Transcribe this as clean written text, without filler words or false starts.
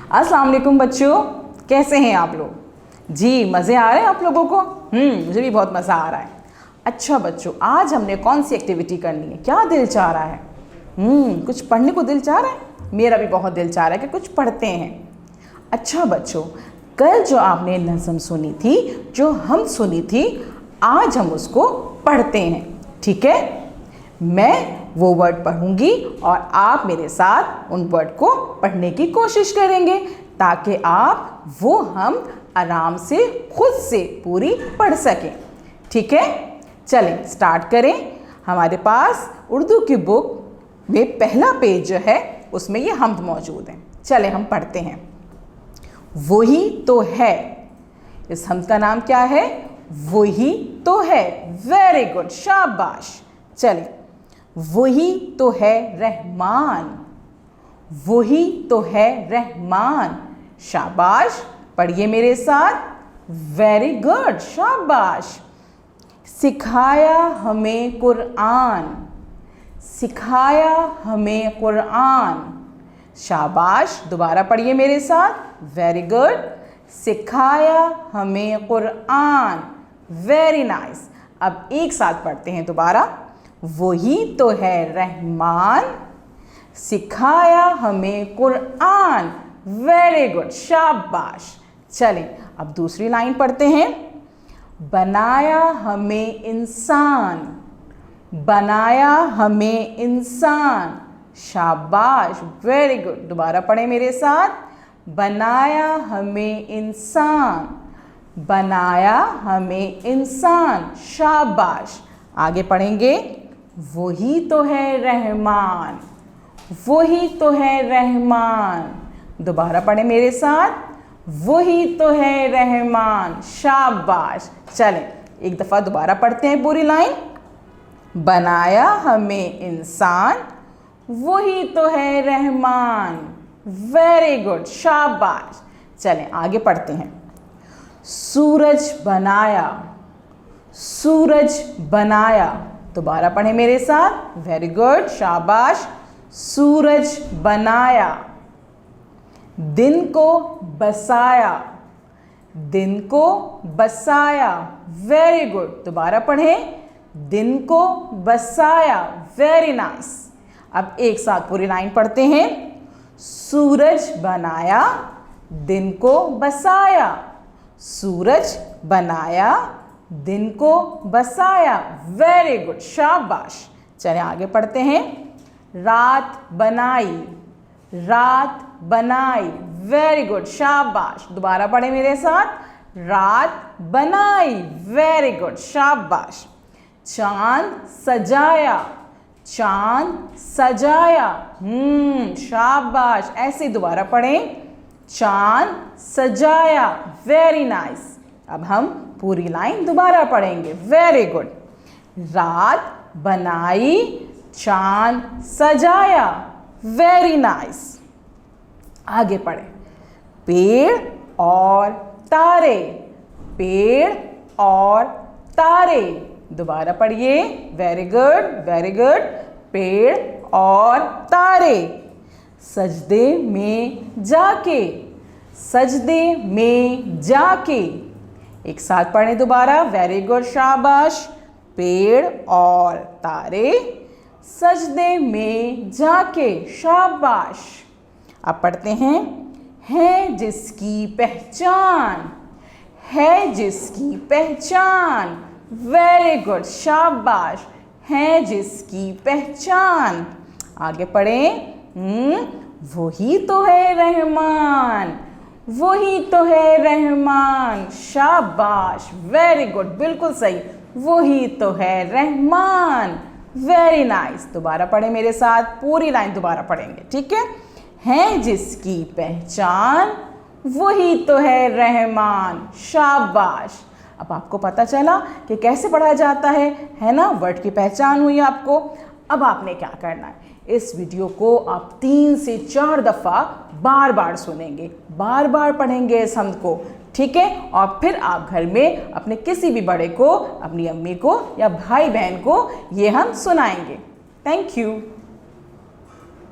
अस्सलाम वालेकुम बच्चों, कैसे हैं आप लोग? जी, मज़े आ रहे हैं आप लोगों को? मुझे भी बहुत मज़ा आ रहा है। अच्छा बच्चों, आज हमने कौन सी एक्टिविटी करनी है? क्या दिल चाह रहा है? कुछ पढ़ने को दिल चाह रहा है? मेरा भी बहुत दिल चाह रहा है कि कुछ पढ़ते हैं। अच्छा बच्चों, कल जो आपने नज़म सुनी थी, जो हम सुनी थी, आज हम उसको पढ़ते हैं, ठीक है? मैं वो वर्ड पढ़ूंगी और आप मेरे साथ उन वर्ड को पढ़ने की कोशिश करेंगे ताकि आप वो हम आराम से खुद से पूरी पढ़ सकें, ठीक है? चलें स्टार्ट करें। हमारे पास उर्दू की बुक में पहला पेज जो है उसमें ये हम्द मौजूद है। चलें हम पढ़ते हैं। वही तो है। इस हम्द का नाम क्या है? वही तो है। वेरी गुड, शाबाश। चलें, वही तो है रहमान। वही तो है रहमान। शाबाश, पढ़िए मेरे साथ। वेरी गुड, शाबाश। सिखाया हमें कुरान। सिखाया हमें कुरान। शाबाश, दोबारा पढ़िए मेरे साथ। Very good. सिखाया हमें कुरान। Very nice. अब एक साथ पढ़ते हैं दोबारा। वही तो है रहमान, सिखाया हमें कुरान। वेरी गुड, शाबाश। चलें अब दूसरी लाइन पढ़ते हैं। बनाया हमें इंसान। बनाया हमें इंसान। शाबाश, वेरी गुड। दोबारा पढ़ें मेरे साथ। बनाया हमें इंसान। बनाया हमें इंसान। शाबाश। आगे पढ़ेंगे। वही तो है रहमान। वही तो है रहमान। दोबारा पढ़ें मेरे साथ। वही तो है रहमान। शाबाश। चलें एक दफ़ा दोबारा पढ़ते हैं पूरी लाइन। बनाया हमें इंसान, वही तो है रहमान। वेरी गुड, शाबाश। चलें आगे पढ़ते हैं। सूरज बनाया। सूरज बनाया। दोबारा पढ़ें मेरे साथ। वेरी गुड, शाबाश। सूरज बनाया। दिन को बसाया। दिन को बसाया। Very good. दोबारा पढ़ें। दिन को बसाया। Very nice. अब एक साथ पूरी लाइन पढ़ते हैं। सूरज बनाया, दिन को बसाया। सूरज बनाया, दिन को बसाया। वेरी गुड, शाबाश। चलिए आगे पढ़ते हैं। रात बनाई। रात बनाई। वेरी गुड, शाबाश। दोबारा पढ़े मेरे साथ। रात बनाई। वेरी गुड, शाबाश। चांद सजाया। चांद सजाया। शाबाश। ऐसे दोबारा पढ़ें। चांद सजाया। Very nice. अब हम पूरी लाइन दोबारा पढ़ेंगे। Very good. रात बनाई, चांद सजाया। Very nice. आगे पढ़ें। पेड़ और तारे। पेड़ और तारे। दोबारा पढ़िए। Very good, very good. पेड़ और तारे। सजदे में जाके। सजदे में जाके। एक साथ पढ़ें दोबारा। वेरी गुड, शाबाश। पेड़ और तारे, सजदे में जाके। शाबाश। अब पढ़ते हैं। है जिसकी पहचान। है जिसकी पहचान। वेरी गुड, शाबाश। है जिसकी पहचान। आगे पढ़ें। वही तो है रहमान। वही तो है रहमान। शाबाश, वेरी गुड, बिल्कुल सही। वही तो है रहमान। Very nice. दोबारा पढ़ें मेरे साथ। पूरी लाइन दोबारा पढ़ेंगे, ठीक है जिसकी पहचान, वही तो है रहमान। शाबाश। अब आपको पता चला कि कैसे पढ़ा जाता है ना? वर्ड की पहचान हुई आपको। अब आपने क्या करना है? इस वीडियो को आप 3 से 4 दफ़ा बार बार सुनेंगे, बार बार पढ़ेंगे इस हम्द को, ठीक है? और फिर आप घर में अपने किसी भी बड़े को, अपनी अम्मी को या भाई बहन को ये हम सुनाएंगे। Thank you.